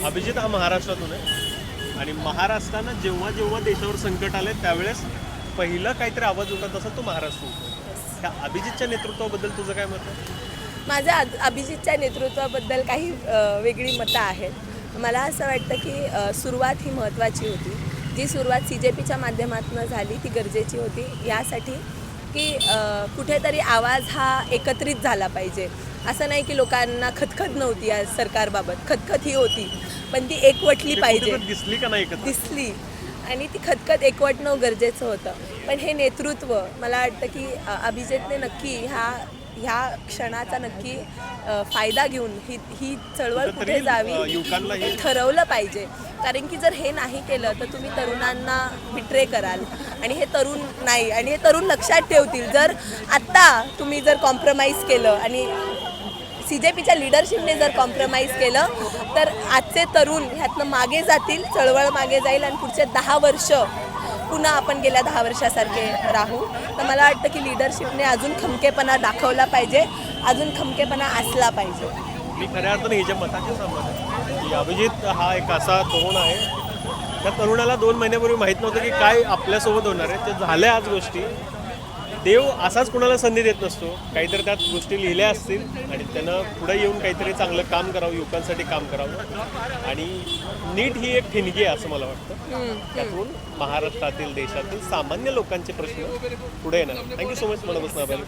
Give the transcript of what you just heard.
अभिजित हा महाराष्ट्रातून आहे आणि महाराष्ट्रानं जेव्हा जेव्हा देशावर संकट आले त्यावेळेस पहिलं काहीतरी आवाज उठत असेल तो महाराष्ट्र होतो. त्या अभिजितच्या नेतृत्वाबद्दल तुझं काय मत आहे? माझ्या अभिजितच्या नेतृत्वाबद्दल काही वेगळी मतं आहेत. मला असं वाटतं की सुरुवात ही महत्त्वाची होती. जी सुरुवात CJPच्या माध्यमातून झाली ती गरजेची होती यासाठी की कुठेतरी आवाज हा एकत्रित झाला पाहिजे. असं नाही की लोकांना खतखत नव्हती या सरकारबाबत, खतखत ही होती पण ती एकवटली पाहिजे. दिसली का नाही एकत्र? दिसली आणि ती खतखत एकवटणं गरजेचं होतं. पण हे नेतृत्व मला वाटतं की अभिजितने नक्की ह्या क्षणाचा नक्की फायदा घेऊन ही चळवळ कुठे जावी हे ठरवलं पाहिजे. कारण की जर हे नाही केलं तर तुम्ही तरुणांना बिट्रे कराल आणि हे तरुण नाही आणि हे तरुण लक्षात ठेवतील. जर आत्ता तुम्ही जर कॉम्प्रोमाइज केलं आणि CJPच्या लिडरशिपने जर कॉम्प्रोमाइज केलं तर आजचे तरुण ह्यातनं मागे जातील, चळवळ मागे जाईल आणि पुढचे 10 वर्ष पुन्हा आपण गेल्या 10 वर्षासारखे राहू. तर मला वाटतं की लिडरशिपने अजून खमकेपणा दाखवला पाहिजे, अजून खमकेपणा असला पाहिजे. मी खऱ्या अर्थाने हिच्या मताशी सहमत आहे की अभिजित हा एक असा तरुण आहे, त्या तरुणाला 2 महिन्यापूर्वी माहीत नव्हतं की काय आपल्यासोबत होणार आहे. ते झाल्या आज गोष्टी. देव असाच कुणाला संधी देत नसतो. काहीतरी त्यात गोष्टी लिहिल्या असतील आणि त्यानं पुढे येऊन काहीतरी चांगलं काम करावं, युवकांसाठी काम करावं आणि नीट ही एक ठिणगी आहे असं मला वाटतं. त्यातून महाराष्ट्रातील देशातील सामान्य लोकांचे प्रश्न पुढे येणार. थँक्यू सो मच मनापासून आभार.